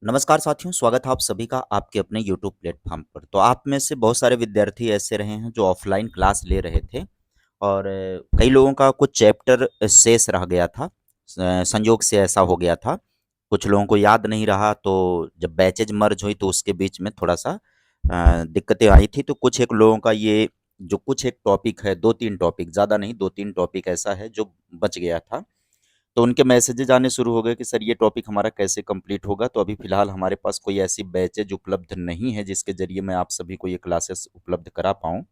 नमस्कार साथियों, स्वागत है आप सभी का आपके अपने यूट्यूब प्लेटफ़ॉर्म पर। तो आप में से बहुत सारे विद्यार्थी ऐसे रहे हैं जो ऑफ़लाइन क्लास ले रहे थे और कई लोगों का कुछ चैप्टर शेष रह गया था। संयोग से ऐसा हो गया था। कुछ लोगों को याद नहीं रहा तो जब बैचेज़ मर्ज हुई तो उसके बीच में थोड़ा-सा दिक्कतें आई थी। तो कुछ एक लोगों का ये जो कुछ एक टॉपिक है, 2-3 टॉपिक, ज़्यादा नहीं, 2-3 टॉपिक ऐसा है जो बच गया था। तो उनके मैसेजेज आने शुरू हो गए कि सर ये टॉपिक हमारा कैसे कंप्लीट होगा। तो अभी फ़िलहाल हमारे पास कोई ऐसी बैचेज उपलब्ध नहीं है जिसके ज़रिए मैं आप सभी को ये क्लासेस उपलब्ध करा पाऊँ।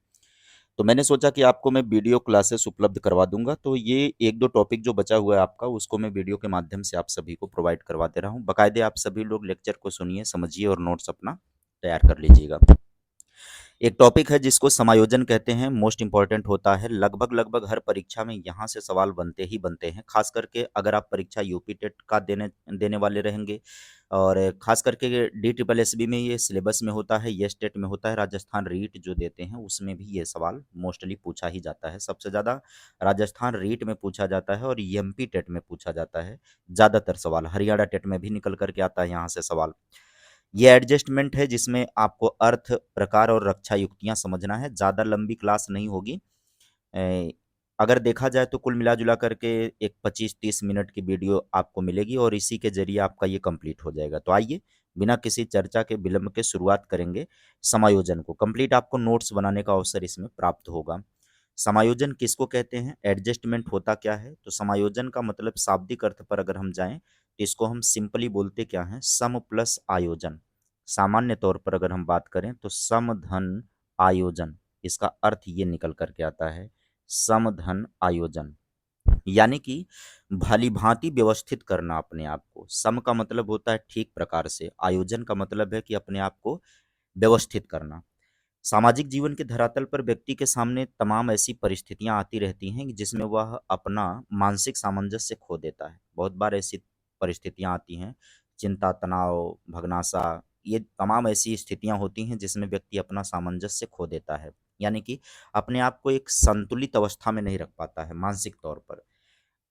तो मैंने सोचा कि आपको मैं वीडियो क्लासेस उपलब्ध करवा दूँगा। तो ये 1-2 टॉपिक जो बचा हुआ है आपका, उसको मैं वीडियो के माध्यम से आप सभी को प्रोवाइड करवा दे रहा हूँ। बाकायदे आप सभी लोग लेक्चर को सुनिए, समझिए और नोट्स अपना तैयार कर लीजिएगा। एक टॉपिक है जिसको समायोजन कहते हैं, मोस्ट इम्पोर्टेंट होता है। लगभग हर परीक्षा में यहाँ से सवाल बनते ही बनते हैं। ख़ास करके अगर आप परीक्षा यूपी टेट का देने देने वाले रहेंगे और ख़ास करके डी ट्रिपल एसबी में ये सिलेबस में होता है, ये स्टेट में होता है, राजस्थान रीट जो देते हैं उसमें भी ये सवाल मोस्टली पूछा ही जाता है। सबसे ज़्यादा राजस्थान रीट में पूछा जाता है और एमपी टेट में पूछा जाता है ज़्यादातर सवाल। हरियाणा टेट में भी निकल कर के आता है यहाँ से सवाल। ये एडजस्टमेंट है जिसमें आपको अर्थ, प्रकार और रक्षा युक्तियाँ समझना है। ज़्यादा लंबी क्लास नहीं होगी। अ, अगर देखा जाए तो कुल मिला-जुला करके एक 25-30 मिनट की वीडियो आपको मिलेगी और इसी के ज़रिए आपका ये कंप्लीट हो जाएगा। तो आइए, बिना किसी चर्चा के विलंब के शुरुआत करेंगे समायोजन को। कंप्लीट आपको नोट्स बनाने का अवसर इसमें प्राप्त होगा। समायोजन किसको कहते हैं? एडजस्टमेंट होता क्या है? तो समायोजन का मतलब शाब्दिक अर्थ पर अगर हम जाएँ, तो इसको हम सिंपली बोलते क्या हैं? सम प्लस आयोजन। सामान्य तौर पर अगर हम बात करें तो समधन आयोजन, इसका अर्थ ये निकल कर के आता है, समधन आयोजन। यानी कि भली-भाँति व्यवस्थित करना अपने आप को। सम का मतलब होता है ठीक प्रकार से, आयोजन का मतलब है कि अपने आप को व्यवस्थित करना। सामाजिक जीवन के धरातल पर व्यक्ति के सामने तमाम ऐसी परिस्थितियां आती रहती हैं कि जिसमें वह अपना मानसिक सामंजस्य खो देता है। बहुत बार ऐसी परिस्थितियां आती हैं, चिंता, तनाव, भगनासा, ये तमाम ऐसी स्थितियां होती हैं जिसमें व्यक्ति अपना सामंजस्य खो देता है। यानी कि अपने आप को एक संतुलित अवस्था में नहीं रख पाता है मानसिक तौर पर।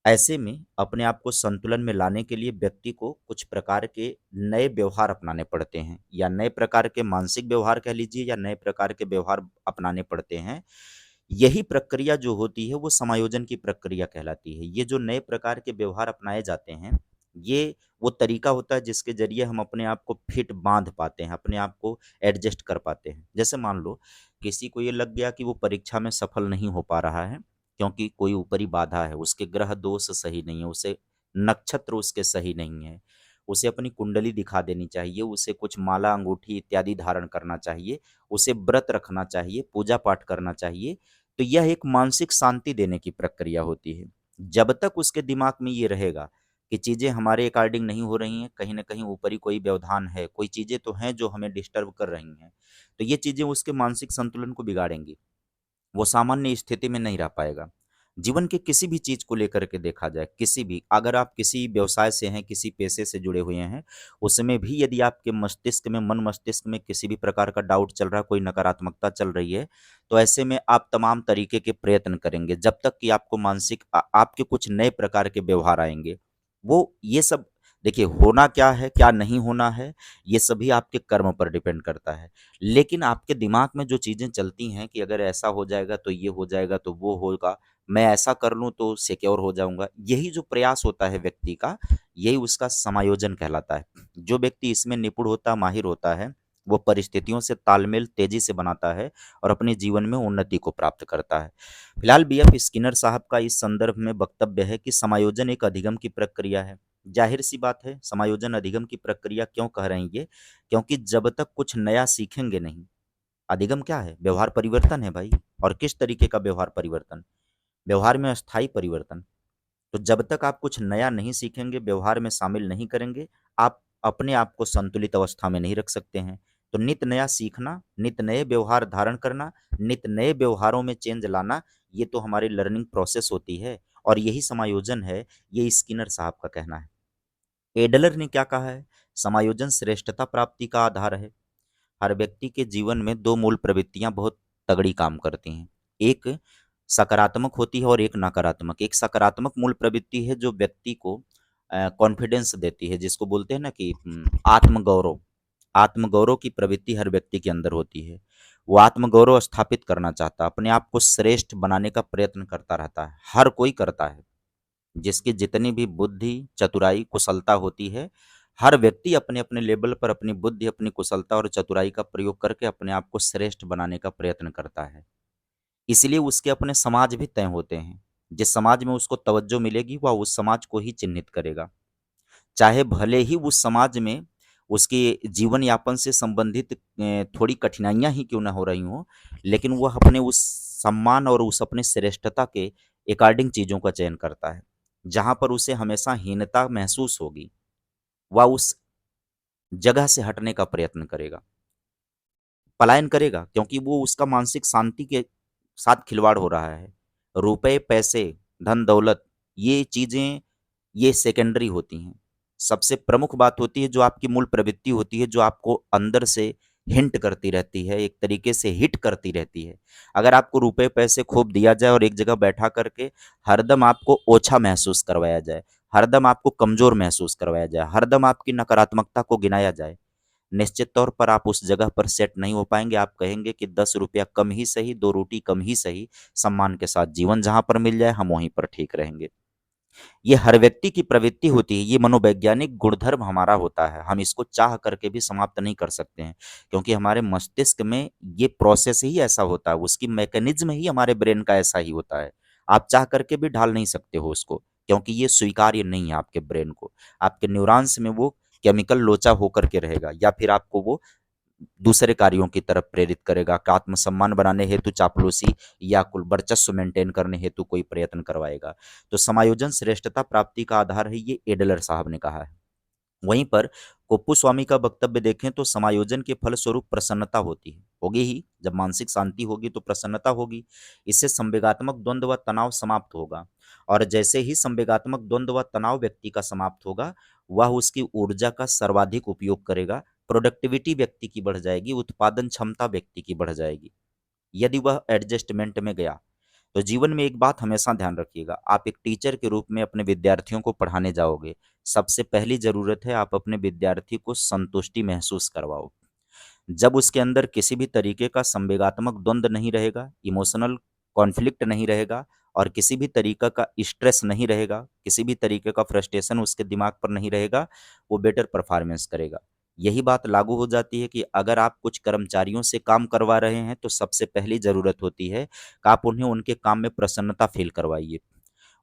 ऐसे में अपने आप को संतुलन में लाने के लिए व्यक्ति को कुछ प्रकार के नए व्यवहार अपनाने पड़ते हैं या नए प्रकार के मानसिक व्यवहार कह लीजिए या नए प्रकार के व्यवहार अपनाने पड़ते हैं। यही प्रक्रिया जो होती है वो समायोजन की प्रक्रिया कहलाती है। ये जो नए प्रकार के व्यवहार अपनाए जाते हैं, ये वो तरीका होता है जिसके ज़रिए हम अपने आप को फिट बाँध पाते हैं, अपने आप को एडजस्ट कर पाते हैं। जैसे मान लो किसी को ये लग गया कि वो परीक्षा में सफल नहीं हो पा रहा है क्योंकि कोई ऊपरी बाधा है, उसके ग्रह दोष सही नहीं है, उसे नक्षत्र उसके सही नहीं है, उसे अपनी कुंडली दिखा देनी चाहिए, उसे कुछ माला, अंगूठी इत्यादि धारण करना चाहिए, उसे व्रत रखना चाहिए, पूजा-पाठ करना चाहिए। तो यह एक मानसिक शांति देने की प्रक्रिया होती है। जब तक उसके दिमाग में ये रहेगा कि चीज़ें हमारे अकॉर्डिंग नहीं हो रही हैं, कहीं न कहीं ऊपरी कोई व्यवधान है, कोई चीज़ें तो हैं जो हमें डिस्टर्ब कर रही हैं, तो ये चीज़ें उसके मानसिक संतुलन को बिगाड़ेंगी। वो सामान्य स्थिति में नहीं रह पाएगा। जीवन के किसी भी चीज़ को लेकर के देखा जाए, किसी भी अगर आप किसी व्यवसाय से हैं, किसी पेशे से जुड़े हुए हैं, उसमें भी यदि आपके मस्तिष्क में मन मस्तिष्क में किसी भी प्रकार का डाउट चल रहा है, कोई नकारात्मकता चल रही है, तो ऐसे में आप तमाम तरीके के प्रयत्न करेंगे, जब तक कि आपको मानसिक आपके कुछ नए प्रकार के व्यवहार आएँगे। वो ये सब देखिए होना क्या है, क्या नहीं होना है, ये सभी आपके कर्म पर डिपेंड करता है। लेकिन आपके दिमाग में जो चीज़ें चलती हैं कि अगर ऐसा हो जाएगा तो ये हो जाएगा तो वो होगा, मैं ऐसा कर लूँ तो सिक्योर हो जाऊँगा। यही जो प्रयास होता है व्यक्ति का, यही उसका समायोजन कहलाता है। जो व्यक्ति इसमें निपुण होता, माहिर होता है, वो परिस्थितियों से तालमेल तेज़ी से बनाता है और अपने जीवन में उन्नति को प्राप्त करता है। फिलहाल बीएफ स्किनर साहब का इस संदर्भ में वक्तव्य है कि समायोजन एक अधिगम की प्रक्रिया है। ज़ाहिर-सी बात है, समायोजन अधिगम की प्रक्रिया क्यों कह रहे हैं ये? क्योंकि जब तक कुछ नया सीखेंगे नहीं, अधिगम क्या है? व्यवहार परिवर्तन है भाई। और किस तरीके का व्यवहार परिवर्तन? व्यवहार में अस्थायी परिवर्तन। तो जब तक आप कुछ नया नहीं सीखेंगे, व्यवहार में शामिल नहीं करेंगे, आप अपने आप को संतुलित अवस्था में नहीं रख सकते हैं। तो नित नया सीखना, नित नए व्यवहार धारण करना, नित नए व्यवहारों में चेंज लाना, ये तो हमारी लर्निंग प्रोसेस होती है और यही समायोजन है, ये स्किनर साहब का कहना है। एडलर ने क्या कहा है? समायोजन श्रेष्ठता प्राप्ति का आधार है। हर व्यक्ति के जीवन में 2 मूल प्रवृत्तियाँ बहुत तगड़ी काम करती हैं। एक सकारात्मक होती है और एक नकारात्मक। एक सकारात्मक मूल प्रवृत्ति है जो व्यक्ति को कॉन्फिडेंस देती है, जिसको बोलते हैं ना कि आत्मगौरव। आत्मगौरव की प्रवृत्ति हर व्यक्ति के अंदर होती है। वो आत्मगौरव स्थापित करना चाहता है, अपने आप को श्रेष्ठ बनाने का प्रयत्न करता रहता है। हर कोई करता है, जिसकी जितनी भी बुद्धि, चतुराई, कुशलता होती है, हर व्यक्ति अपने अपने लेवल पर अपनी बुद्धि, अपनी कुशलता और चतुराई का प्रयोग करके अपने आप को श्रेष्ठ बनाने का प्रयत्न करता है। इसलिए उसके अपने समाज भी तय होते हैं। जिस समाज में उसको तवज्जो मिलेगी, वह उस समाज को ही चिन्हित करेगा। चाहे भले ही उस समाज में उसके जीवन यापन से संबंधित थोड़ी कठिनाइयाँ ही क्यों ना हो रही हों, लेकिन वह अपने उस सम्मान और उस अपने श्रेष्ठता के अकॉर्डिंग चीज़ों का चयन करता है। जहाँ पर उसे हमेशा हीनता महसूस होगी, वह उस जगह से हटने का प्रयत्न करेगा, पलायन करेगा, क्योंकि वो उसका मानसिक शांति के साथ खिलवाड़ हो रहा है। रुपए, पैसे, धन-दौलत, ये चीज़ें ये सेकेंडरी होती हैं। सबसे प्रमुख बात होती है जो आपकी मूल प्रवृत्ति होती है, जो आपको अंदर से हिंट करती रहती है, एक तरीके से हिट करती रहती है। अगर आपको रुपए पैसे खूब दिया जाए और एक जगह बैठा करके हरदम आपको ओछा महसूस करवाया जाए, हरदम आपको कमज़ोर महसूस करवाया जाए, हरदम आपकी नकारात्मकता को गिनाया जाए, निश्चित तौर पर आप उस जगह पर सेट नहीं हो पाएँगे। आप कहेंगे कि 10 रुपया कम ही सही, 2 रोटी कम ही सही, सम्मान के साथ जीवन जहाँ पर मिल जाए, हम वहीं पर ठीक रहेंगे। ये हर व्यक्ति की प्रवृत्ति होती है, ये मनोवैज्ञानिक गुणधर्म हमारा होता है। हम इसको चाह करके भी समाप्त नहीं कर सकते हैं, क्योंकि हमारे मस्तिष्क में ये प्रोसेस ही ऐसा होता है, उसकी मैकेनिज़्म ही हमारे ब्रेन का ऐसा ही होता है। आप चाह करके भी ढाल नहीं सकते हो उसको, क्योंकि ये स्वीकार्य नहीं है आपके ब्रेन को। आपके न्यूरॉन्स में वो केमिकल लोचा होकर के रहेगा, या फिर आपको वो दूसरे कार्यों की तरफ प्रेरित करेगा कि आत्मसम्मान बनाने हेतु चापलूसी या कुल वर्चस्व मेंटेन करने हेतु कोई प्रयत्न करवाएगा। तो समायोजन श्रेष्ठता प्राप्ति का आधार है, ये एडलर साहब ने कहा है। वहीं पर कुप्पू का वक्तव्य देखें तो समायोजन के फलस्वरूप प्रसन्नता होती है, होगी ही। जब मानसिक शांति होगी तो प्रसन्नता होगी। इससे संवेगात्मक द्वंद्व व तनाव समाप्त होगा, और जैसे ही संवेगात्मक द्वंद्व व तनाव व्यक्ति का समाप्त होगा, वह उसकी ऊर्जा का सर्वाधिक उपयोग करेगा। प्रोडक्टिविटी व्यक्ति की बढ़ जाएगी, उत्पादन क्षमता व्यक्ति की बढ़ जाएगी। यदि वह एडजस्टमेंट में गया, तो जीवन में एक बात हमेशा ध्यान रखिएगा, आप एक टीचर के रूप में अपने विद्यार्थियों को पढ़ाने जाओगे, सबसे पहली ज़रूरत है आप अपने विद्यार्थी को संतुष्टि महसूस करवाओ। जब उसके अंदर किसी भी तरीके का संवेगात्मक द्वंद्व नहीं रहेगा, इमोशनल कॉन्फ्लिक्ट नहीं रहेगा, और किसी भी तरीका का स्ट्रेस नहीं रहेगा, किसी भी तरीके का फ्रस्ट्रेशन उसके दिमाग पर नहीं रहेगा, वो बेटर परफॉर्मेंस करेगा। यही बात लागू हो जाती है कि अगर आप कुछ कर्मचारियों से काम करवा रहे हैं, तो सबसे पहली ज़रूरत होती है कि आप उन्हें उनके काम में प्रसन्नता फ़ील करवाइए।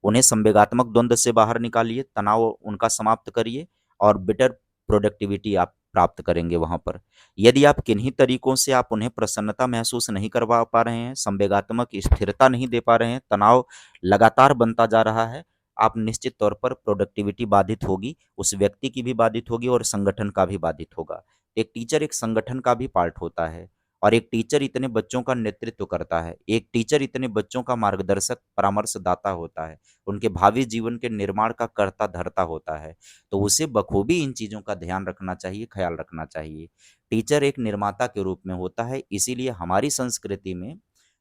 उन्हें संवेगात्मक द्वंद्व से बाहर निकालिए, तनाव उनका समाप्त करिए, और बेटर प्रोडक्टिविटी आप प्राप्त करेंगे वहाँ पर। यदि आप किन्हीं तरीकों से आप उन्हें प्रसन्नता महसूस नहीं करवा पा रहे हैं, संवेगात्मक स्थिरता नहीं दे पा रहे हैं, तनाव लगातार बनता जा रहा है, आप निश्चित तौर पर प्रोडक्टिविटी बाधित होगी, उस व्यक्ति की भी बाधित होगी और संगठन का भी बाधित होगा। एक टीचर एक संगठन का भी पार्ट होता है, और एक टीचर इतने बच्चों का नेतृत्व करता है, एक टीचर इतने बच्चों का मार्गदर्शक परामर्शदाता होता है, उनके भावी जीवन के निर्माण का कर्ता धर्ता होता है। तो उसे बखूबी इन चीज़ों का ध्यान रखना चाहिए, ख्याल रखना चाहिए। टीचर एक निर्माता के रूप में होता है, इसीलिए हमारी संस्कृति में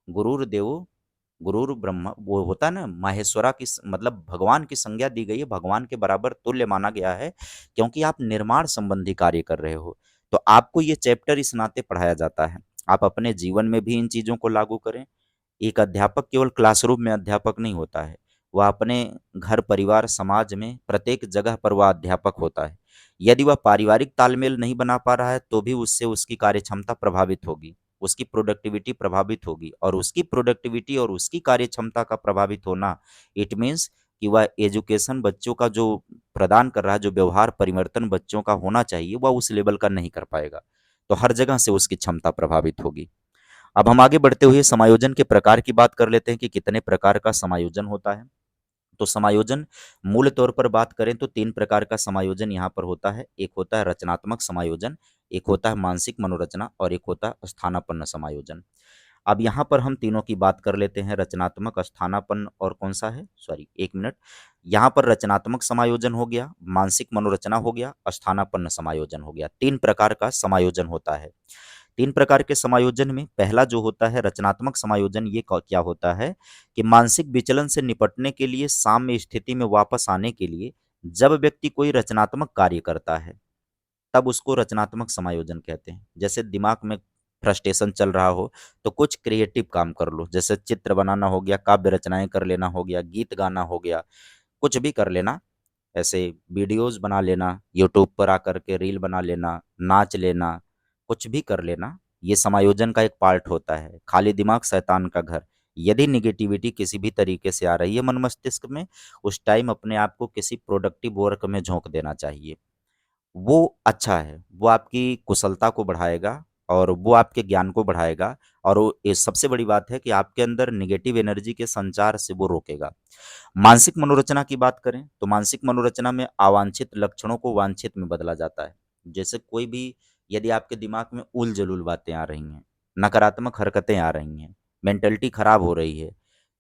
गुरुर देवो गुरुर ब्रह्मा वो होता है ना, माहेश्वरा की मतलब भगवान की संज्ञा दी गई है, भगवान के बराबर तुल्य माना गया है, क्योंकि आप निर्माण संबंधी कार्य कर रहे हो। तो आपको ये चैप्टर इस नाते पढ़ाया जाता है। आप अपने जीवन में भी इन चीज़ों को लागू करें। एक अध्यापक केवल क्लासरूम में अध्यापक नहीं होता है, वह अपने घर, परिवार, समाज में प्रत्येक जगह पर वह अध्यापक होता है। यदि वह पारिवारिक तालमेल नहीं बना पा रहा है, तो भी उससे उसकी कार्यक्षमता प्रभावित होगी, उसकी प्रोडक्टिविटी प्रभावित होगी, और उसकी प्रोडक्टिविटी और उसकी कार्यक्षमता का प्रभावित होना, इट मीन्स कि वह एजुकेशन बच्चों का जो प्रदान कर रहा है, जो व्यवहार परिवर्तन बच्चों का होना चाहिए, वह उस लेवल का नहीं कर पाएगा। तो हर जगह से उसकी क्षमता प्रभावित होगी। अब हम आगे बढ़ते हुए समायोजन के प्रकार की बात कर लेते हैं कि कितने प्रकार का समायोजन होता है। तो समायोजन मूल तौर पर बात करें तो 3 प्रकार का समायोजन यहाँ पर होता है। एक होता है रचनात्मक समायोजन, एक होता है मानसिक मनोरचना, और एक होता है स्थानापन्न समायोजन। अब यहाँ पर हम तीनों की बात कर लेते हैं, रचनात्मक, स्थानापन्न और कौन-सा है? Sorry 1 minute. यहाँ पर रचनात्मक समायोजन हो गया, मानसिक मनोरचना हो गया, स्थानापन्न समायोजन हो गया। 3 प्रकार का समायोजन होता है। 3 प्रकार के समायोजन में पहला जो होता है रचनात्मक समायोजन, ये क्या होता है कि मानसिक विचलन से निपटने के लिए साम्य स्थिति में वापस आने के लिए जब व्यक्ति कोई रचनात्मक कार्य करता है, तब उसको रचनात्मक समायोजन कहते हैं। जैसे दिमाग में फ्रस्ट्रेशन चल रहा हो, तो कुछ क्रिएटिव काम कर लो, जैसे चित्र बनाना हो गया, काव्य रचनाएँ कर लेना हो गया, गीत गाना हो गया, कुछ भी कर लेना। ऐसे वीडियोज़ बना लेना, यूट्यूब पर आकर के रील बना लेना, नाच लेना, कुछ भी कर लेना, ये समायोजन का एक पार्ट होता है। खाली दिमाग शैतान का घर। यदि नेगेटिविटी किसी भी तरीके से आ रही है मन मस्तिष्क में, उस टाइम अपने आप को किसी प्रोडक्टिव वर्क में झोंक देना चाहिए। वो अच्छा है, वो आपकी कुशलता को बढ़ाएगा और वो आपके ज्ञान को बढ़ाएगा, और वो ये सबसे बड़ी बात है कि आपके अंदर नेगेटिव एनर्जी के संचार से वो रोकेगा। मानसिक मनोरचना की बात करें तो मानसिक मनोरचना में अवांछित लक्षणों को वांछित में बदला जाता है। जैसे कोई भी, यदि आपके दिमाग में उल जलूल बातें आ रही हैं, नकारात्मक हरकतें आ रही हैं, मेंटलिटी खराब हो रही है,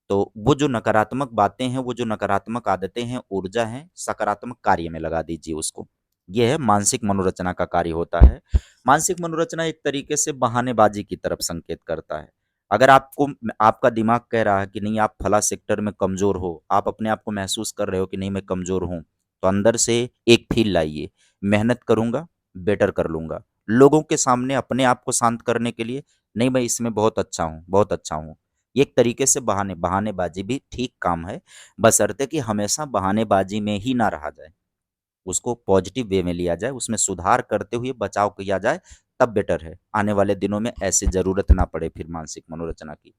तो वो जो नकारात्मक बातें हैं, वो जो नकारात्मक आदतें हैं, ऊर्जा है, सकारात्मक कार्य में लगा दीजिए उसको। ये है मानसिक मनोरचना का कार्य होता है। मानसिक मनोरचना एक तरीके से बहानेबाजी की तरफ संकेत करता है। अगर आपको, आपका दिमाग कह रहा है कि नहीं आप फला सेक्टर में कमज़ोर हो, आप अपने आप को महसूस कर रहे हो कि नहीं मैं कमज़ोर हूँ, तो अंदर से एक फ़ील लाइए, मेहनत करूँगा, बेटर कर लूँगा। लोगों के सामने अपने आप को शांत करने के लिए, नहीं मैं इसमें बहुत अच्छा हूँ, बहुत अच्छा हूँ। ये एक तरीके से बहानेबाजी भी ठीक काम है, बशर्ते कि हमेशा बहानेबाजी में ही ना रहा जाए। उसको पॉजिटिव वे में लिया जाए, उसमें सुधार करते हुए बचाव किया जाए, तब बेटर है। आने वाले दिनों में ऐसी ज़रूरत ना पड़े फिर मानसिक मनोरचना की।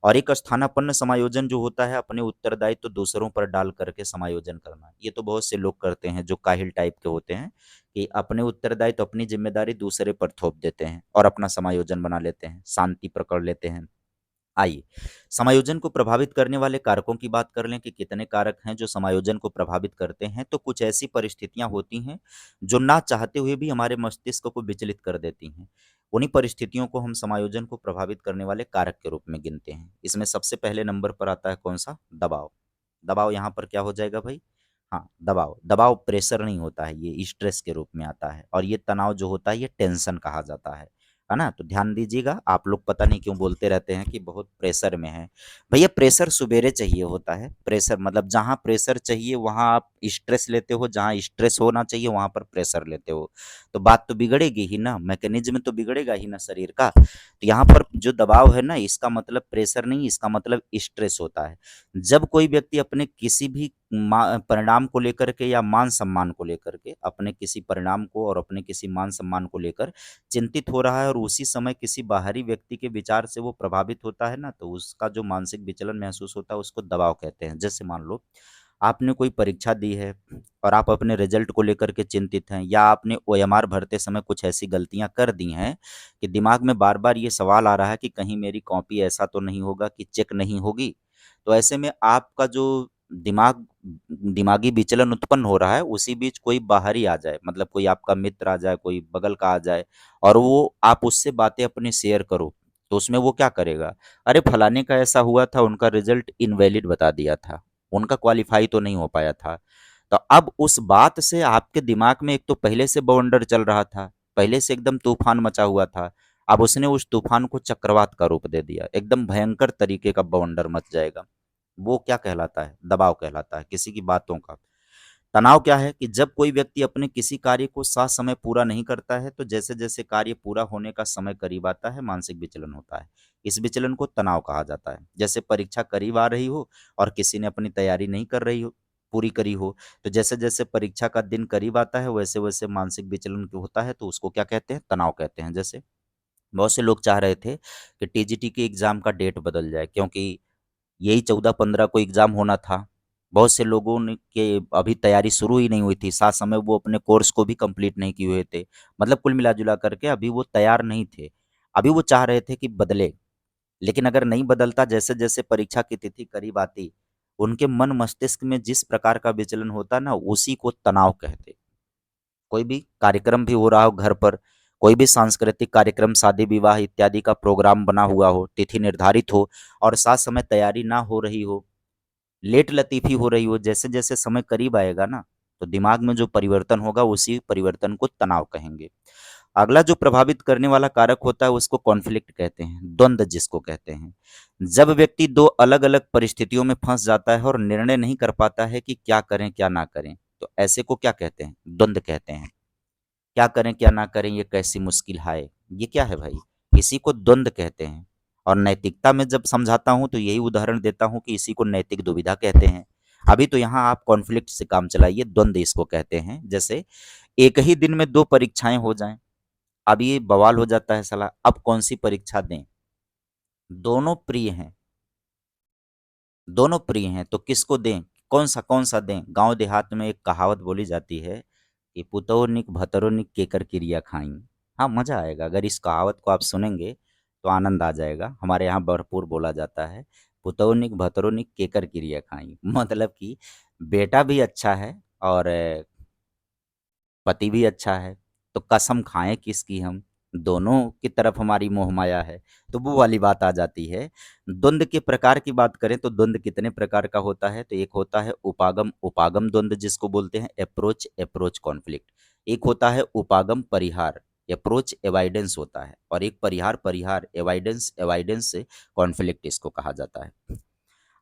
और एक स्थानापन्न समायोजन जो होता है, अपने उत्तरदायित्व तो दूसरों पर डाल करके समायोजन करना। ये तो बहुत से लोग करते हैं जो काहिल टाइप के होते हैं, कि अपने उत्तरदायित्व तो अपनी जिम्मेदारी दूसरे पर थोप देते हैं और अपना समायोजन बना लेते हैं, शांति पकड़ लेते हैं। आइए, समायोजन को प्रभावित करने वाले कारकों की बात कर लें कि कितने कारक हैं जो समायोजन को प्रभावित करते हैं। तो कुछ ऐसी परिस्थितियां होती हैं जो ना चाहते हुए भी हमारे मस्तिष्क को विचलित कर देती हैं। उन्हीं परिस्थितियों को हम समायोजन को प्रभावित करने वाले कारक के रूप में गिनते हैं। इसमें सबसे पहले नंबर पर आता है कौन सा? दबाव। दबाव यहाँ पर क्या हो जाएगा भाई? हाँ, दबाव। दबाव प्रेशर नहीं होता है, ये स्ट्रेस के रूप में आता है, और ये तनाव जो होता है ये टेंशन कहा जाता है ना? तो ध्यान दीजिएगा, आप लोग पता नहीं क्यों बोलते रहते हैं कि बहुत प्रेशर में है। भैया प्रेशर सुबेरे चाहिए होता है। प्रेशर मतलब जहाँ प्रेशर चाहिए वहाँ आप स्ट्रेस लेते हो, जहाँ स्ट्रेस होना चाहिए वहाँ पर प्रेशर लेते हो। तो बात तो बिगड़ेगी ही ना, मैकेनिज्म तो बिगड़ेगा ही ना शरीर का। तो यहाँ पर जो दबाव है ना, इसका मतलब प्रेशर नहीं, इसका मतलब स्ट्रेस होता है। जब कोई व्यक्ति अपने किसी भी परिणाम को लेकर के या मान सम्मान को लेकर के, अपने किसी परिणाम को और अपने किसी मान सम्मान को लेकर चिंतित हो रहा है, और उसी समय किसी बाहरी व्यक्ति के विचार से वो प्रभावित होता है ना, तो उसका जो मानसिक विचलन महसूस होता है उसको दबाव कहते हैं। जैसे मान लो आपने कोई परीक्षा दी है और आप अपने रिजल्ट को लेकर के चिंतित हैं, या आपने ओएमआर भरते समय कुछ ऐसी गलतियां कर दी हैं कि दिमाग में बार बार ये सवाल आ रहा है कि कहीं मेरी कॉपी ऐसा तो नहीं होगा कि चेक नहीं होगी। तो ऐसे में आपका जो दिमागी विचलन उत्पन्न हो रहा है, उसी बीच कोई बाहरी आ जाए, मतलब कोई आपका मित्र आ जाए, कोई बगल का आ जाए, और वो आप उससे बातें अपनी शेयर करो, तो उसमें वो क्या करेगा? अरे फलाने का ऐसा हुआ था, उनका रिजल्ट इनवैलिड बता दिया था, उनका क्वालिफाई तो नहीं हो पाया था। तो अब उस बात से आपके दिमाग में एक तो पहले से बवंडर चल रहा था, पहले से एकदम तूफान मचा हुआ था। अब उसने उस तूफान को चक्रवात का रूप दे दिया, एकदम भयंकर तरीके का बवंडर मच जाएगा। वो क्या कहलाता है? दबाव कहलाता है, किसी की बातों का। तनाव क्या है कि जब कोई व्यक्ति अपने किसी कार्य को साथ समय पूरा नहीं करता है, तो जैसे जैसे कार्य पूरा होने का समय करीब आता है, मानसिक विचलन होता है। इस विचलन को तनाव कहा जाता है। जैसे परीक्षा करीब आ रही हो और किसी ने अपनी तैयारी नहीं कर रही हो, पूरी करी हो, तो जैसे जैसे परीक्षा का दिन करीब आता है वैसे वैसे मानसिक विचलन होता है, तो उसको क्या कहते हैं? तनाव कहते हैं। जैसे बहुत से लोग चाह रहे थे कि टीजीटी के एग्जाम का डेट बदल जाए, क्योंकि यही 14-15 को एग्ज़ाम होना था। बहुत से लोगों ने के अभी तैयारी शुरू ही नहीं हुई थी, साथ समय वो अपने कोर्स को भी कंप्लीट नहीं किए हुए थे। मतलब कुल मिला-जुला करके अभी वो तैयार नहीं थे। अभी वो चाह रहे थे कि बदले, लेकिन अगर नहीं बदलता, जैसे-जैसे परीक्षा की तिथि करीब आती, उनके मन मस्तिष्क में जिस प्रकार का विचलन होता ना, उसी को तनाव कहते। कोई भी कार्यक्रम भी हो रहा हो घर पर, कोई भी सांस्कृतिक कार्यक्रम, शादी विवाह इत्यादि का प्रोग्राम बना हुआ हो, तिथि निर्धारित हो, और साथ समय तैयारी ना हो रही हो, लेट लतीफ़ी हो रही हो, जैसे-जैसे समय करीब आएगा ना, तो दिमाग में जो परिवर्तन होगा उसी परिवर्तन को तनाव कहेंगे। अगला जो प्रभावित करने वाला कारक होता है उसको कॉन्फ्लिक्ट कहते हैं, द्वंद्व जिसको कहते हैं। जब व्यक्ति 2 अलग-अलग परिस्थितियों में फँस जाता है और निर्णय नहीं कर पाता है कि क्या करें, क्या ना करें, तो ऐसे को क्या कहते हैं? द्वंद कहते हैं। क्या करें क्या ना करें ये कैसी मुश्किल हाय, ये क्या है भाई? इसी को द्वंद कहते हैं। और नैतिकता में जब समझाता हूं तो यही उदाहरण देता हूं कि इसी को नैतिक दुविधा कहते हैं। अभी तो यहाँ आप कॉन्फ्लिक्ट से काम चलाइए, द्वंद इसको कहते हैं। जैसे एक ही दिन में दो परीक्षाएं हो जाएं, अब ये बवाल हो जाता है, साला अब कौन सी परीक्षा दें? दोनों प्रिय हैं, दोनों प्रिय हैं तो किसको दें? कौन सा दें? गांव देहात में एक कहावत बोली जाती है कि पुतौ निक भतरो निक केकर क्रिया खाई। हाँ, मजा आएगा अगर इस कहावत को आप सुनेंगे तो आनंद आ जाएगा। हमारे यहाँ भरपूर बोला जाता है, पुतौ निक भतरो निक केकर क्रिया खाई। मतलब कि बेटा भी अच्छा है और पति भी अच्छा है, तो कसम खाएं किसकी हम? दोनों की तरफ हमारी मोह माया है। तो वो वाली बात आ जाती है। द्वंद के प्रकार की बात करें तो द्वंद कितने प्रकार का होता है? तो एक होता है उपागम उपागम द्वंद, जिसको बोलते हैं अप्रोच अप्रोच कॉन्फ्लिक्ट। एक होता है उपागम परिहार, अप्रोच एवाइडेंस होता है। और एक परिहार परिहार एवाइडेंस एवाइडेंस कॉन्फ्लिक्ट इसको कहा जाता है।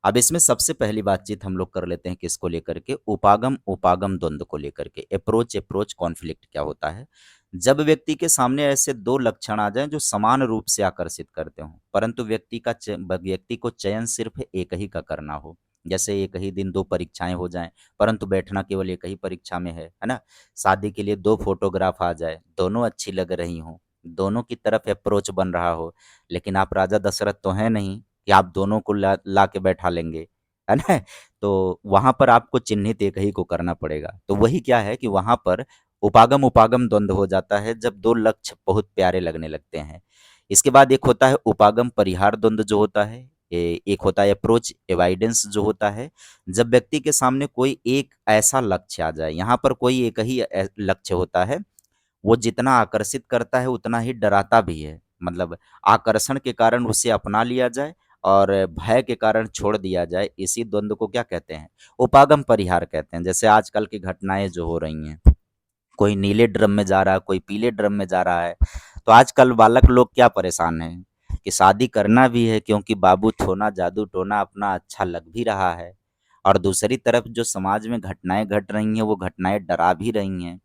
अब इसमें सबसे पहली बातचीत हम लोग कर लेते हैं किसको लेकर के? उपागम उपागम द्वंद को लेकर के। अप्रोच अप्रोच कॉन्फ्लिक्ट क्या होता है? जब व्यक्ति के सामने ऐसे दो लक्षण आ जाएं जो समान रूप से आकर्षित करते हों, परंतु व्यक्ति को चयन सिर्फ एक ही का करना हो। जैसे एक ही दिन दो परीक्षाएं हो जाएं, परंतु बैठना केवल एक ही परीक्षा में है ना? शादी के लिए दो फोटोग्राफ आ जाए, दोनों अच्छी लग रही हों, दोनों की तरफ अप्रोच बन रहा हो, लेकिन आप राजा दशरथ तो हैं नहीं कि आप दोनों को ला के बैठा लेंगे, है ना? तो वहां पर आपको चिन्हित एक ही को करना पड़ेगा। तो वही क्या है कि वहां पर उपागम उपागम द्वंद हो जाता है जब दो लक्ष्य बहुत प्यारे लगने लगते हैं। इसके बाद एक होता है उपागम परिहार द्वंद जो होता है। एक होता है अप्रोच एवाइडेंस जो होता है, जब व्यक्ति के सामने कोई एक ऐसा लक्ष्य आ जाए। यहाँ पर कोई एक ही लक्ष्य होता है, वो जितना आकर्षित करता है उतना ही डराता भी है। मतलब आकर्षण के कारण उसे अपना लिया जाए और भय के कारण छोड़ दिया जाए, इसी द्वंद को क्या कहते हैं? उपागम परिहार कहते हैं। जैसे आजकल की घटनाएं जो हो रही हैं, कोई नीले ड्रम में जा रहा है, कोई पीले ड्रम में जा रहा है। तो आजकल बालक लोग क्या परेशान हैं कि शादी करना भी है क्योंकि बाबू थोना जादू टोना अपना अच्छा लग भी रहा है, और दूसरी तरफ जो समाज में घटनाएं घट रही हैं वो घटनाएं डरा भी रही हैं।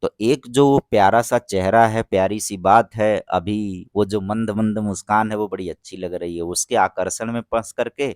तो एक जो वो प्यारा सा चेहरा है, प्यारी सी बात है, अभी वो जो मंद मंद मुस्कान है वो बड़ी अच्छी लग रही है, उसके आकर्षण में फंस करके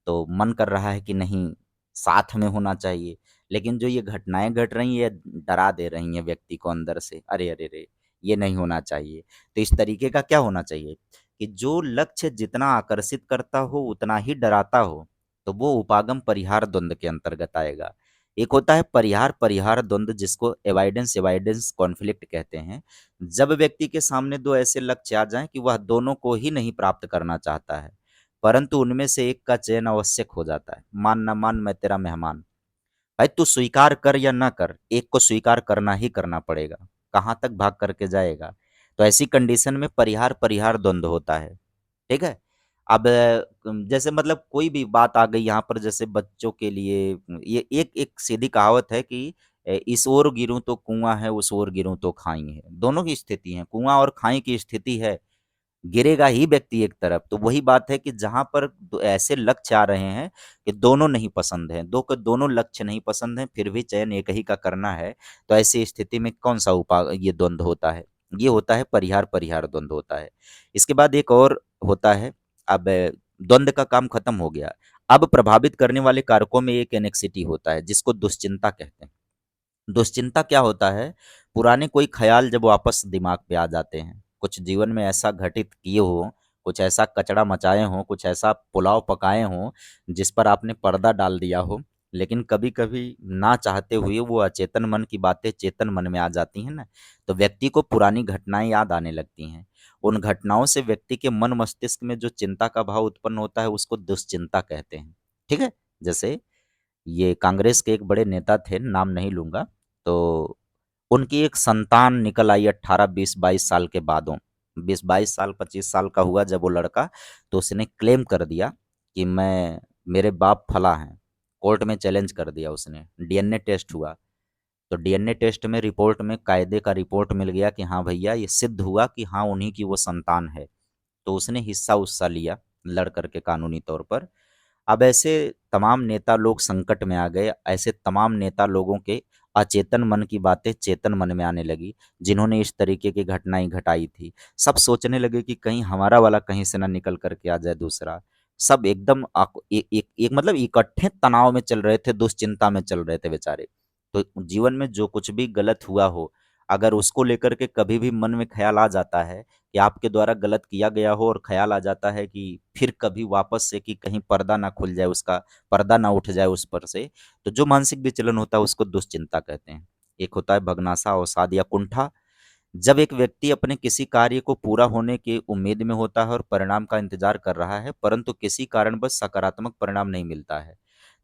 तो मन कर रहा है कि नहीं, साथ में होना चाहिए। लेकिन जो ये घटनाएं घट रही हैं ये डरा दे रही हैं व्यक्ति को अंदर से, अरे अरे रे, ये नहीं होना चाहिए। तो इस तरीके का क्या होना चाहिए कि जो लक्ष्य जितना आकर्षित करता हो उतना ही डराता हो, तो वो उपागम परिहार द्वंद के अंतर्गत आएगा। एक होता है परिहार परिहार द्वंद, जिसको एवाइडेंस एवाइडेंस कॉन्फ्लिक्ट कहते हैं। जब व्यक्ति के सामने दो ऐसे लक्ष्य आ जाएं कि वह दोनों को ही नहीं प्राप्त करना चाहता है, परंतु उनमें से एक का चयन आवश्यक हो जाता है। मान ना मान मैं तेरा मेहमान। भाई तू स्वीकार कर या ना कर, एक को स्वीकार करना ही करना पड़ेगा। कहाँ तक भाग करके जाएगा? तो ऐसी कंडीशन में परिहार परिहार द्वंद्व होता है। ठीक है। अब जैसे मतलब कोई भी बात आ गई यहाँ पर, जैसे बच्चों के लिए ये एक एक सीधी कहावत है कि इस ओर गिरूं तो कुआं है, उस ओर गिरूं तो खाई है। दोनों की स्थिति है, कुआं और खाई की स्थिति है, गिरेगा ही व्यक्ति एक तरफ। तो वही बात है कि जहां पर ऐसे लक्ष्य आ रहे हैं कि दोनों नहीं पसंद है, दो के दोनों लक्ष्य नहीं पसंद है, फिर भी चयन एक ही का करना है, तो ऐसी स्थिति में कौन सा ये द्वंद्व होता है? ये होता है परिहार परिहार द्वंद्व होता है। इसके बाद एक और होता है। अब द्वंद्व का काम खत्म हो गया। अब प्रभावित करने वाले कारकों में एक एनेक्सिटी होता है जिसको दुश्चिंता कहते हैं। दुश्चिंता क्या होता है? पुराने कोई ख्याल जब वापस दिमाग पे आ जाते हैं, कुछ जीवन में ऐसा घटित किए हो, कुछ ऐसा कचड़ा मचाए हो, कुछ ऐसा पुलाव पकाए हो जिस पर आपने पर्दा डाल दिया हो, लेकिन कभी कभी ना चाहते हुए वो अचेतन मन की बातें चेतन मन में आ जाती हैं ना, तो व्यक्ति को पुरानी घटनाएं याद आने लगती हैं। उन घटनाओं से व्यक्ति के मन मस्तिष्क में जो चिंता का भाव उत्पन्न होता है उसको दुश्चिंता कहते हैं। ठीक है। जैसे ये कांग्रेस के एक बड़े नेता थे, नाम नहीं लूंगा, तो उनकी एक संतान निकल आई 18 20 22 साल के बादों। 20 22 साल 25 साल का हुआ जब वो लड़का, तो उसने क्लेम कर दिया कि मैं, मेरे बाप फला हैं। कोर्ट में चैलेंज कर दिया उसने। डीएनए टेस्ट हुआ, तो डीएनए टेस्ट में रिपोर्ट में कायदे का रिपोर्ट मिल गया कि हाँ भैया ये सिद्ध हुआ कि हाँ उन्हीं की वो संतान है। तो उसने हिस्सा लिया लड़ करके कानूनी तौर पर। अब ऐसे तमाम नेता लोग संकट में आ गए, ऐसे तमाम नेता लोगों के अचेतन मन की बातें चेतन मन में आने लगी, जिन्होंने इस तरीके की घटनाएं घटाई थी। सब सोचने लगे कि कहीं हमारा वाला कहीं से ना निकल करके आ जाए दूसरा। सब एकदम एक मतलब इकट्ठे तनाव में चल रहे थे, दुश्चिंता में चल रहे थे बेचारे। तो जीवन में जो कुछ भी गलत हुआ हो, अगर उसको लेकर के कभी भी मन में ख्याल आ जाता है कि आपके द्वारा गलत किया गया हो, और ख्याल आ जाता है कि फिर कभी वापस से कि कहीं पर्दा ना खुल जाए उसका, पर्दा ना उठ जाए उस पर से, तो जो मानसिक विचलन होता है उसको दुश्चिंता कहते हैं। एक होता है भगनासा, अवसाद या कुंठा। जब एक व्यक्ति अपने किसी कार्य को पूरा होने की उम्मीद में होता है और परिणाम का इंतजार कर रहा है, परंतु किसी कारणवश सकारात्मक परिणाम नहीं मिलता है,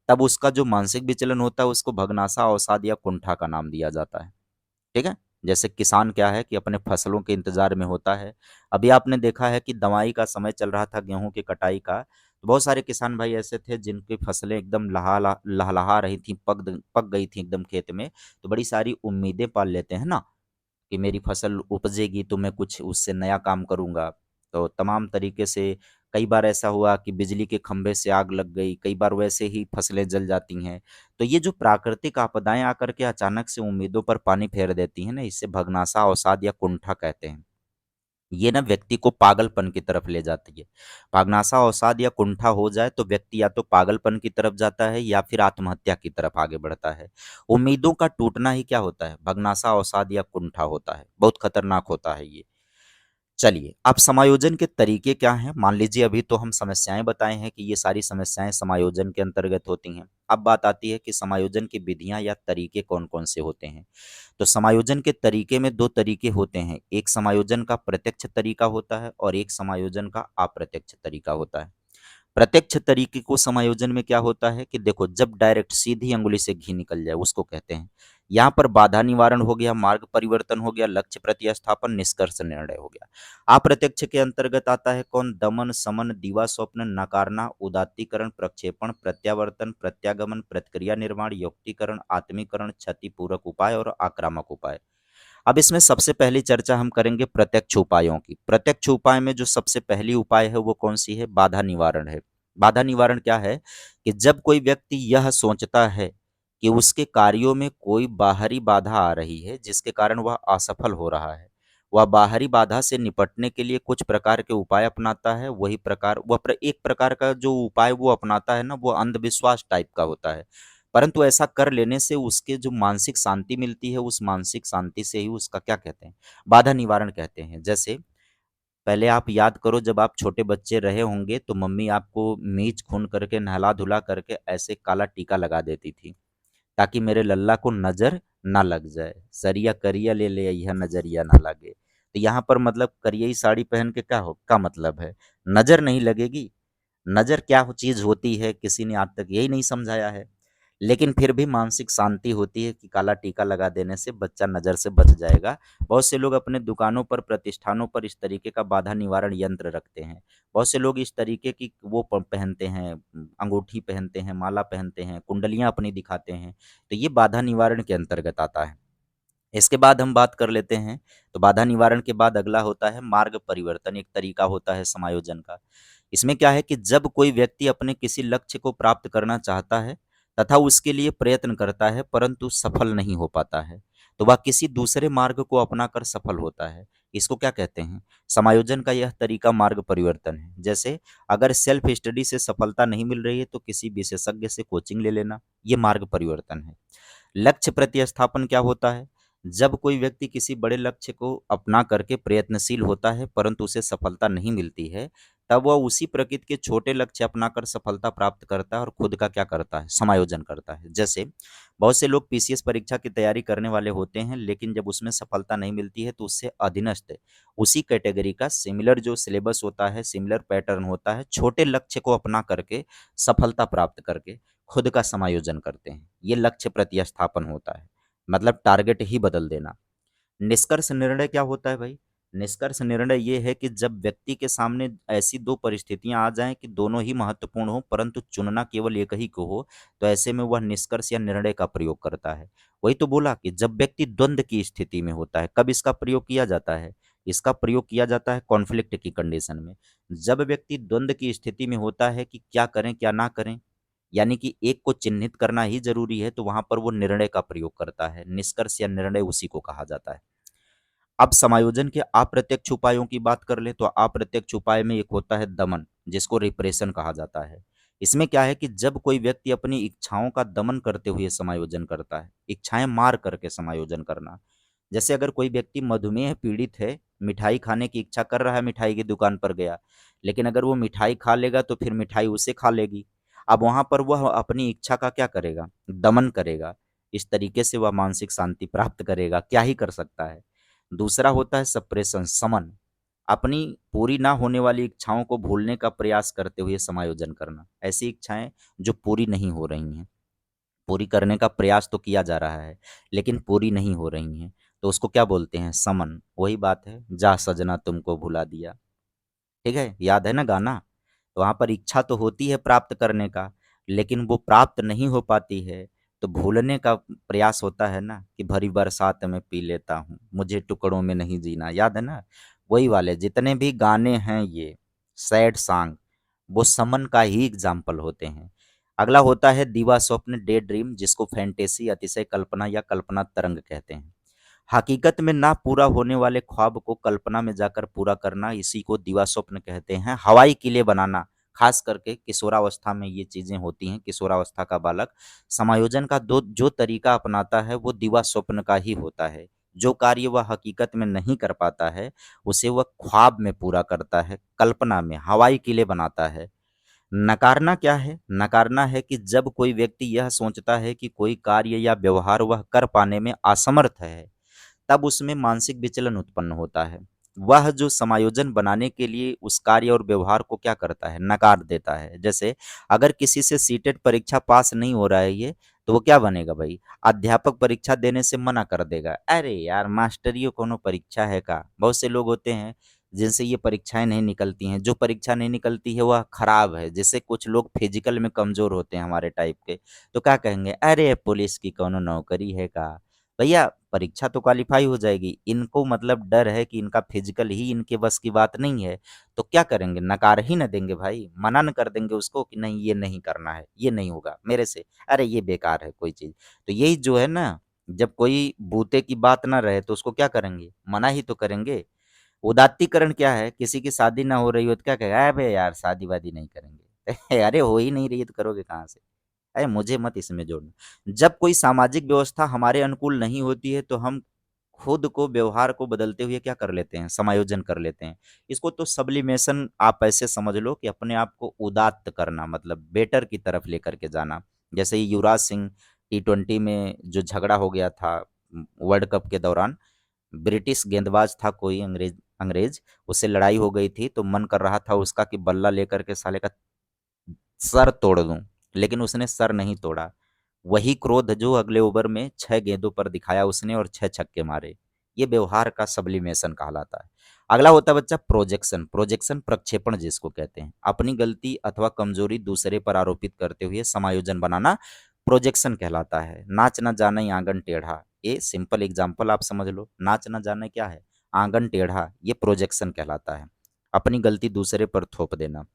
तब उसका जो मानसिक विचलन होता है उसको भगनासा, अवसाद या कुंठा का नाम दिया जाता है। ठीक है? जैसे किसान क्या है कि अपने फसलों के इंतजार में होता है। अभी आपने देखा है कि दवाई का समय चल रहा था, गेहूं की कटाई का, तो बहुत सारे किसान भाई ऐसे थे जिनकी फसलें एकदम लहलहा रही थी, पक गई थी एकदम खेत में। तो बड़ी सारी उम्मीदें पाल लेते हैं ना, कि मेरी फसल उपजेगी तो मैं कुछ उससे नया काम करूँगा। तो तमाम तरीके से कई बार ऐसा हुआ कि बिजली के खंभे से आग लग गई, कई बार वैसे ही फसलें जल जाती हैं। तो ये जो प्राकृतिक आपदाएँ आकर के अचानक से उम्मीदों पर पानी फेर देती हैं ना, इसे भग्नासा, अवसाद या कुंठा कहते हैं। ये ना व्यक्ति को पागलपन की तरफ ले जाती है। भागनासा, अवसाद या कुंठा हो जाए तो व्यक्ति या तो पागलपन की तरफ जाता है या फिर आत्महत्या की तरफ आगे बढ़ता है। उम्मीदों का टूटना ही क्या होता है? भग्नासा, अवसाद या कुंठा होता है। बहुत खतरनाक होता है ये। चलिए, अब समायोजन के तरीके क्या हैं? मान लीजिए अभी तो हम समस्याएँ बताए हैं कि ये सारी समस्याएँ समायोजन के अंतर्गत होती हैं। अब बात आती है कि समायोजन की विधियाँ या तरीके कौन-कौन से होते हैं। तो समायोजन के तरीके में 2 तरीके होते हैं। एक समायोजन का प्रत्यक्ष तरीका होता है और एक समायोजन का अप्रत्यक्ष तरीका होता है। प्रत्यक्ष तरीके को समायोजन में क्या होता है कि देखो, जब डायरेक्ट सीधी अंगुली से घी निकल जाए उसको कहते हैं। यहाँ पर बाधा निवारण हो गया, मार्ग परिवर्तन हो गया, लक्ष्य प्रतिस्थापन, निष्कर्ष निर्णय हो गया। अप्रत्यक्ष के अंतर्गत आता है कौन? दमन, समन, दीवा स्वप्न, नकारना, उदात्तीकरण, प्रक्षेपण, प्रत्यावर्तन, प्रत्यागमन, प्रतिक्रिया निर्माण, युक्तिकरण, आत्मीकरण, क्षतिपूरक उपाय और आक्रामक उपाय। अब इसमें सबसे पहली चर्चा हम करेंगे प्रत्यक्ष उपायों की। प्रत्यक्ष उपाय में जो सबसे पहली उपाय है वो कौन सी है? बाधा निवारण है। बाधा निवारण क्या है कि जब कोई व्यक्ति यह सोचता है कि उसके कार्यों में कोई बाहरी बाधा आ रही है जिसके कारण वह असफल हो रहा है, वह बाहरी बाधा से निपटने के लिए कुछ प्रकार के उपाय अपनाता है। वही प्रकार एक प्रकार का जो उपाय वो अपनाता है ना, वो अंधविश्वास टाइप का होता है। परंतु ऐसा कर लेने से उसके जो मानसिक शांति मिलती है, उस मानसिक शांति से ही उसका क्या कहते हैं? बाधा निवारण कहते हैं। जैसे पहले आप याद करो, जब आप छोटे बच्चे रहे होंगे तो मम्मी आपको मीच खून करके नहला-धुला करके ऐसे काला टीका लगा देती थी, ताकि मेरे लल्ला को नज़र ना लग जाए। सरिया करिया ले ले अइहा नजरिया ना लागे। तो यहाँ पर मतलब करियई साड़ी पहन के क्या मतलब है? नज़र नहीं लगेगी। नज़र क्या चीज़ होती है किसी ने आज तक यही नहीं समझाया है। लेकिन फिर भी मानसिक शांति होती है कि काला टीका लगा देने से बच्चा नज़र से बच जाएगा। बहुत से लोग अपने दुकानों पर, प्रतिष्ठानों पर इस तरीके का बाधा निवारण यंत्र रखते हैं। बहुत से लोग इस तरीके की वो पहनते हैं, अंगूठी पहनते हैं, माला पहनते हैं, कुंडलियाँ अपनी दिखाते हैं। तो ये बाधा निवारण के अंतर्गत आता है। इसके बाद हम बात कर लेते हैं, तो बाधा निवारण के बाद अगला होता है मार्ग परिवर्तन, एक तरीका होता है समायोजन का। इसमें क्या है कि जब कोई व्यक्ति अपने किसी लक्ष्य को प्राप्त करना चाहता है तथा उसके लिए प्रयत्न करता है परंतु सफल नहीं हो पाता है, तो वह किसी दूसरे मार्ग को अपनाकर सफल होता है। इसको क्या कहते हैं? समायोजन का यह तरीका मार्ग परिवर्तन है। जैसे अगर सेल्फ स्टडी से सफलता नहीं मिल रही है तो किसी विशेषज्ञ से कोचिंग ले लेना, ये मार्ग परिवर्तन है। लक्ष्य प्रतिस्थापन क्या होता है? जब कोई व्यक्ति किसी बड़े लक्ष्य को अपना करके प्रयत्नशील होता है परंतु उसे सफलता नहीं मिलती है, तब वह उसी प्रकृति के छोटे लक्ष्य अपनाकर सफलता प्राप्त करता है और खुद का क्या करता है? समायोजन करता है। जैसे बहुत से लोग पीसीएस परीक्षा की तैयारी करने वाले होते हैं, लेकिन जब उसमें सफलता नहीं मिलती है तो उससे अधीनस्थ उसी कैटेगरी का सिमिलर जो सिलेबस होता है, सिमिलर पैटर्न होता है, छोटे लक्ष्य को अपना करके सफलता प्राप्त करके खुद का समायोजन करते हैं। ये लक्ष्य प्रतिस्थापन होता है, मतलब टारगेट ही बदल देना। निष्कर्ष निर्णय क्या होता है भाई? निष्कर्ष निर्णय ये है कि जब व्यक्ति के सामने ऐसी दो परिस्थितियां आ जाएं कि दोनों ही महत्वपूर्ण हो परंतु चुनना केवल एक ही को हो, तो ऐसे में वह निष्कर्ष या निर्णय का प्रयोग करता है। वही तो बोला कि जब व्यक्ति द्वंद्व की स्थिति में होता है, कब इसका प्रयोग किया जाता है? इसका प्रयोग किया जाता है कॉन्फ्लिक्ट की कंडीशन में। जब व्यक्ति द्वंद्व की स्थिति में होता है कि क्या करें क्या ना करें, यानी कि एक को चिन्हित करना ही जरूरी है, तो वहां पर वो निर्णय का प्रयोग करता है। निष्कर्ष या निर्णय उसी को कहा जाता है। अब समायोजन के अप्रत्यक्ष उपायों की बात कर ले तो अप्रत्यक्ष उपाय में एक होता है दमन, जिसको रिप्रेशन कहा जाता है। इसमें क्या है कि जब कोई व्यक्ति अपनी इच्छाओं का दमन करते हुए समायोजन करता है, इच्छाएं मार करके समायोजन करना। जैसे अगर कोई व्यक्ति मधुमेह पीड़ित है, मिठाई खाने की इच्छा कर रहा है, मिठाई की दुकान पर गया, लेकिन अगर वो मिठाई खा लेगा तो फिर मिठाई उसे खा लेगी। अब वहां पर वह अपनी इच्छा का क्या करेगा, दमन करेगा। इस तरीके से वह मानसिक शांति प्राप्त करेगा, क्या ही कर सकता है। दूसरा होता है सप्रेशन, समन, अपनी पूरी ना होने वाली इच्छाओं को भूलने का प्रयास करते हुए समायोजन करना। ऐसी इच्छाएं जो पूरी नहीं हो रही हैं, पूरी करने का प्रयास तो किया जा रहा है लेकिन पूरी नहीं हो रही हैं, तो उसको क्या बोलते हैं, समन। वही बात है, जा सजना तुमको भुला दिया। ठीक है, याद है ना गाना। तो वहां पर इच्छा तो होती है प्राप्त करने का, लेकिन वो प्राप्त नहीं हो पाती है, तो भूलने का प्रयास होता है ना, कि भरी बरसात में पी लेता हूँ, मुझे टुकड़ों में नहीं जीना। याद है ना। वही वाले जितने भी गाने हैं ये सैड सॉन्ग, वो समन का ही एग्जाम्पल होते हैं। अगला होता है दीवा स्वप्न, डे ड्रीम, जिसको फैंटेसी, अतिशय कल्पना या कल्पना तरंग कहते हैं। हकीकत में ना पूरा होने वाले ख्वाब को कल्पना में जाकर पूरा करना, इसी को दीवा स्वप्न कहते हैं। हवाई किले बनाना, खास करके किशोरावस्था में ये चीजें होती हैं। किशोरावस्था का बालक समायोजन का दो जो तरीका अपनाता है वो दीवा स्वप्न का ही होता है। जो कार्य वह हकीकत में नहीं कर पाता है, उसे वह ख्वाब में पूरा करता है, कल्पना में हवाई किले बनाता है। नकारना क्या है, नकारना है कि जब कोई व्यक्ति यह सोचता है कि कोई कार्य या व्यवहार वह कर पाने में असमर्थ है, तब उसमें मानसिक विचलन उत्पन्न होता है। वह जो समायोजन बनाने के लिए उस कार्य और व्यवहार को क्या करता है, नकार देता है। जैसे अगर किसी से सीटेट परीक्षा पास नहीं हो रहा है ये, तो वो क्या बनेगा भाई, अध्यापक परीक्षा देने से मना कर देगा। अरे यार मास्टरियो कोनो परीक्षा है का। बहुत से लोग होते हैं जिनसे ये परीक्षाएं नहीं निकलती हैं। जो परीक्षा नहीं निकलती है वह खराब है। जैसे कुछ लोग फिजिकल में कमजोर होते हैं हमारे टाइप के, तो क्या कहेंगे, अरे पुलिस की कोनो नौकरी है का। भैया परीक्षा तो क्वालिफाई हो जाएगी, इनको मतलब डर है कि इनका फिजिकल ही इनके बस की बात नहीं है, तो क्या करेंगे, नकार ही न देंगे भाई, मना न कर देंगे उसको कि नहीं ये नहीं करना है, ये नहीं होगा मेरे से, अरे ये बेकार है कोई चीज। तो यही जो है ना, जब कोई बूते की बात ना रहे तो उसको क्या करेंगे, मना ही तो करेंगे। उदात्तीकरण क्या है, किसी की शादी ना हो रही हो तो क्या कहेगा, अबे यार शादी वादी नहीं करेंगे अरे हो ही नहीं रही है तो करोगे कहाँ से। अरे मुझे मत इसमें जोड़ना। जब कोई सामाजिक व्यवस्था हमारे अनुकूल नहीं होती है, तो हम खुद को, व्यवहार को बदलते हुए क्या कर लेते हैं, समायोजन कर लेते हैं। इसको तो सब्लिमेशन आप ऐसे समझ लो कि अपने आप को उदात्त करना, मतलब बेटर की तरफ लेकर के जाना। जैसे ये युवराज सिंह T20 में जो झगड़ा हो गया था वर्ल्ड कप के दौरान, ब्रिटिश गेंदबाज था कोई, अंग्रेज अंग्रेज, उससे लड़ाई हो गई थी, तो मन कर रहा था उसका कि बल्ला लेकर के साले का सर तोड़ दूं, लेकिन उसने सर नहीं तोड़ा। वही क्रोध जो अगले ओवर में 6 गेंदों पर दिखाया उसने और 6 छक्के मारे। ये व्यवहार का सब्लिमेशन कहलाता है। अगला होता है बच्चा प्रोजेक्शन। प्रोजेक्शन प्रक्षेपण जिसको कहते हैं, अपनी गलती अथवा कमजोरी दूसरे पर आरोपित करते हुए समायोजन बनाना प्रोजेक्शन कहलाता है। नाच न जाने आंगन टेढ़ा, ये सिंपल एग्जाम्पल आप समझ लो। नाच न जाने क्या है, आंगन टेढ़ा, ये प्रोजेक्शन कहलाता है, अपनी गलती दूसरे पर थोप देना।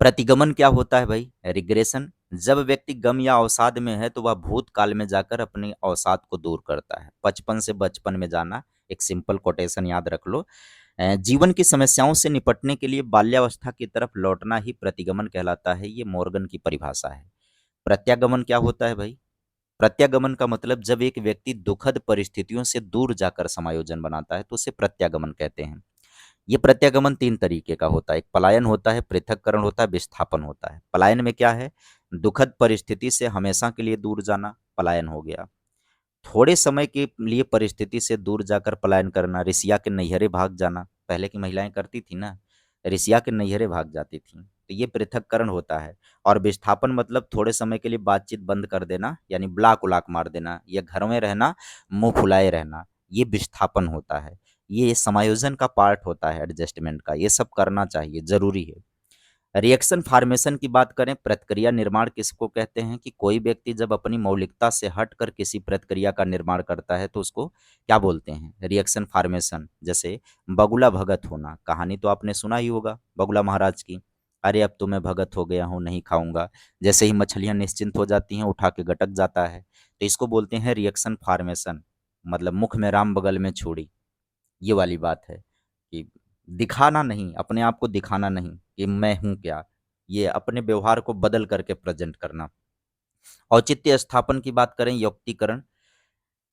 प्रतिगमन क्या होता है भाई, रिग्रेशन। जब व्यक्ति गम या अवसाद में है तो वह भूतकाल में जाकर अपने अवसाद को दूर करता है। बचपन से बचपन में जाना, एक सिंपल कोटेशन याद रख लो। जीवन की समस्याओं से निपटने के लिए बाल्यावस्था की तरफ लौटना ही प्रतिगमन कहलाता है। ये मॉर्गन की परिभाषा है। प्रत्यागमन क्या होता है भाई, प्रत्यागमन का मतलब जब एक व्यक्ति दुखद परिस्थितियों से दूर जाकर समायोजन बनाता है तो उसे प्रत्यागमन कहते हैं। ये प्रत्यागमन 3 तरीके का होता है, एक पलायन होता है, पृथक्करण होता है, विस्थापन होता है। पलायन में क्या है, दुखद परिस्थिति से हमेशा के लिए दूर जाना, पलायन हो गया। थोड़े समय के लिए परिस्थिति से दूर जाकर पलायन करना, ऋषिया के नैहरे भाग जाना, पहले की महिलाएं करती थी ना, ऋषिया के नैहरे भाग जाती थी, तो ये पृथक्करण होता है। और विस्थापन मतलब थोड़े समय के लिए बातचीत बंद कर देना, यानी ब्लाक उलाक मार देना, या घर में रहना, मुंह फुलाए रहना, ये विस्थापन होता है। ये समायोजन का पार्ट होता है, एडजस्टमेंट का, ये सब करना चाहिए, जरूरी है। रिएक्शन फॉर्मेशन की बात करें, प्रतिक्रिया निर्माण किसको कहते हैं कि कोई व्यक्ति जब अपनी मौलिकता से हटकर किसी प्रतिक्रिया का निर्माण करता है तो उसको क्या बोलते हैं? Reaction formation. जैसे बगुला भगत होना, कहानी तो आपने सुना ही होगा बगुला महाराज की। अरे अब तो मैं भगत हो गया हूँ, नहीं खाऊंगा। जैसे ही मछलियां निश्चिंत हो जाती हैं, उठा के गटक जाता है। तो इसको बोलते हैं रिएक्शन फॉर्मेशन। मतलब मुख में राम बगल में छुरी, ये वाली बात है कि दिखाना नहीं, अपने आप को दिखाना नहीं कि मैं हूँ क्या, ये अपने व्यवहार को बदल करके प्रेजेंट करना। औचित्य स्थापन की बात करें, युक्तिकरण।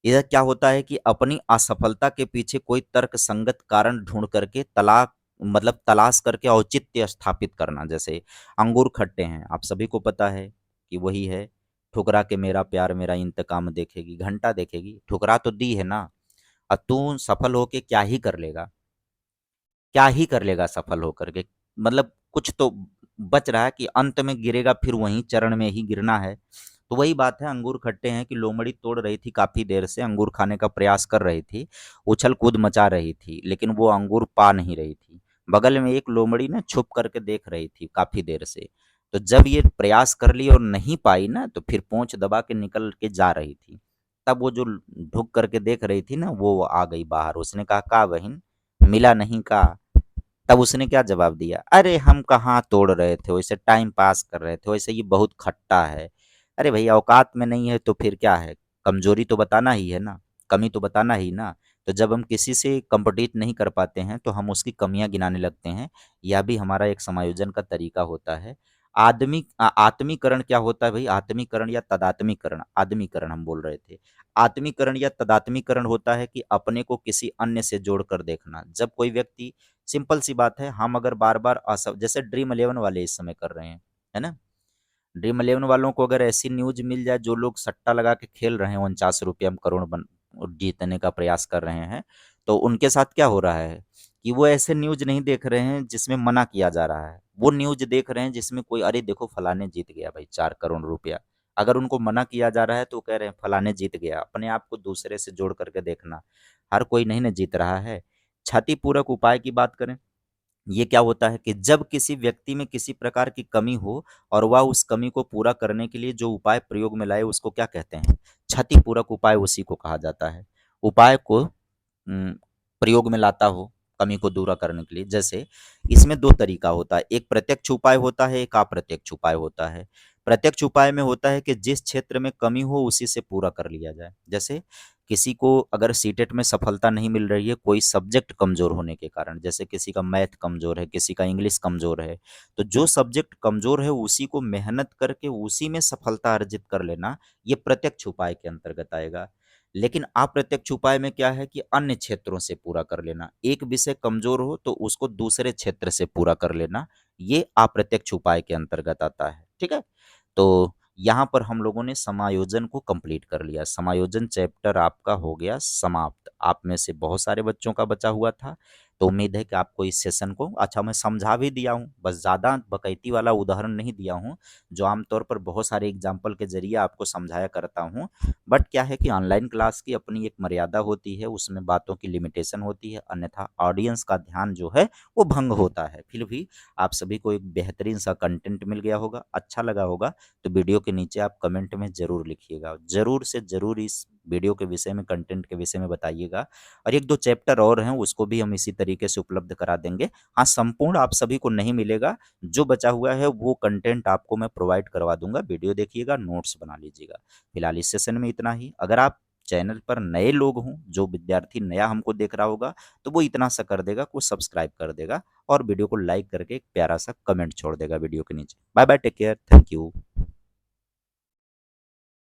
यह क्या होता है कि अपनी असफलता के पीछे कोई तर्क संगत कारण ढूंढ करके तलाश करके औचित्य स्थापित करना। जैसे अंगूर खट्टे हैं, आप सभी को पता है कि वही है, ठुकरा के मेरा प्यार मेरा इंतकाम देखेगी, घंटा देखेगी, ठुकरा तो दी है ना। अब तू सफल होके क्या ही कर लेगा, क्या ही कर लेगा सफल होकर के? मतलब कुछ तो बच रहा है कि अंत में गिरेगा, फिर वहीं चरण में ही गिरना है। तो वही बात है, अंगूर खट्टे हैं कि लोमड़ी तोड़ रही थी, काफी देर से अंगूर खाने का प्रयास कर रही थी, उछल कूद मचा रही थी, लेकिन वो अंगूर पा नहीं रही थी। बगल में एक लोमड़ी ना छुप करके देख रही थी काफी देर से। तो जब ये प्रयास कर ली और नहीं पाई ना, तो फिर पूंछ दबा के निकल के जा रही थी। तब वो जो ढुक करके देख रही थी ना, वो आ गई बाहर। उसने कहा, का बहन मिला नहीं का? तब उसने क्या जवाब दिया, अरे हम कहाँ तोड़ रहे थे, वैसे टाइम पास कर रहे थे, वैसे ये बहुत खट्टा है। अरे भैया औकात में नहीं है तो फिर क्या है, कमजोरी तो बताना ही है ना, कमी तो बताना ही ना। तो जब हम किसी से compete नहीं कर पाते हैं तो हम उसकी कमियां गिनाने लगते हैं। यह भी हमारा एक समायोजन का तरीका होता है। आत्मीकरण क्या होता है भाई? आत्मीकरण या तदात्मीकरण, आत्मीकरण हम बोल रहे थे। आत्मीकरण या तदात्मीकरण होता है कि अपने को किसी अन्य से जोड़कर देखना। जब कोई व्यक्ति, सिंपल सी बात है, हम अगर बार बार जैसे ड्रीम इलेवन वाले इस समय कर रहे हैं, है ना। ड्रीम इलेवन वालों को अगर ऐसी न्यूज मिल जाए, जो लोग सट्टा लगा के खेल रहे हैं, 49 रुपये में करोड़ जीतने का प्रयास कर रहे हैं, तो उनके साथ क्या हो रहा है कि वो ऐसे न्यूज नहीं देख रहे हैं जिसमें मना किया जा रहा है, वो न्यूज देख रहे हैं जिसमें कोई, अरे देखो फलाने जीत गया भाई 4 करोड़ रुपया। अगर उनको मना किया जा रहा है तो कह रहे हैं फलाने जीत गया। अपने आप को दूसरे से जोड़ करके देखना, हर कोई नहीं ना जीत रहा है। क्षतिपूरक उपाय की बात करें, ये क्या होता है कि जब किसी व्यक्ति में किसी प्रकार की कमी हो और वह उस कमी को पूरा करने के लिए जो उपाय प्रयोग में लाए, उसको क्या कहते हैं? क्षतिपूरक उपाय उसी को कहा जाता है। उपाय को प्रयोग में लाता हो कमी को दूर करने के लिए। जैसे इसमें दो तरीका होता है, एक प्रत्यक्ष उपाय होता है, एक अप्रत्यक्ष उपाय होता है। प्रत्यक्ष उपाय में होता है कि जिस क्षेत्र में कमी हो उसी से पूरा कर लिया जाए। जैसे किसी को अगर सीटेट में सफलता नहीं मिल रही है कोई सब्जेक्ट कमजोर होने के कारण, जैसे किसी का मैथ कमजोर है, किसी का इंग्लिश कमजोर है, तो जो सब्जेक्ट कमजोर है उसी को मेहनत करके उसी में सफलता अर्जित कर लेना, ये प्रत्यक्ष उपाय के अंतर्गत आएगा। लेकिन अप्रत्यक्ष उपाय में क्या है कि अन्य क्षेत्रों से पूरा कर लेना, एक विषय कमजोर हो तो उसको दूसरे क्षेत्र से पूरा कर लेना, ये अप्रत्यक्ष उपाय के अंतर्गत आता है। ठीक है, तो यहाँ पर हम लोगों ने समायोजन को कंप्लीट कर लिया। समायोजन चैप्टर आपका हो गया समाप्त। आप में से बहुत सारे बच्चों का बचा हुआ था, तो उम्मीद है कि आपको इस सेशन को अच्छा मैं समझा भी दिया हूँ, बस ज़्यादा बकैती वाला उदाहरण नहीं दिया हूँ जो आमतौर पर बहुत सारे एग्जाम्पल के जरिए आपको समझाया करता हूँ। बट क्या है कि ऑनलाइन क्लास की अपनी एक मर्यादा होती है, उसमें बातों की लिमिटेशन होती है, अन्यथा ऑडियंस का ध्यान जो है वो भंग होता है। फिर भी आप सभी को एक बेहतरीन सा कंटेंट मिल गया होगा, अच्छा लगा होगा, तो वीडियो के नीचे आप कमेंट में ज़रूर लिखिएगा, ज़रूर से ज़रूर इस वीडियो के विषय में, कंटेंट के विषय में बताइएगा। और एक दो चैप्टर और हैं उसको भी हम इसी तरीके से उपलब्ध करा देंगे। हाँ, संपूर्ण आप सभी को नहीं मिलेगा, जो बचा हुआ है वो कंटेंट आपको मैं प्रोवाइड करवा दूंगा। वीडियो देखिएगा, नोट्स बना लीजिएगा। फिलहाल इस सेशन में इतना ही। अगर आप चैनल पर नए लोग हों, जो विद्यार्थी नया हमको देख रहा होगा, तो वो इतना सा कर देगा, कुछ सब्सक्राइब कर देगा और वीडियो को लाइक करके एक प्यारा सा कमेंट छोड़ देगा वीडियो के नीचे। Bye bye, take care, thank you.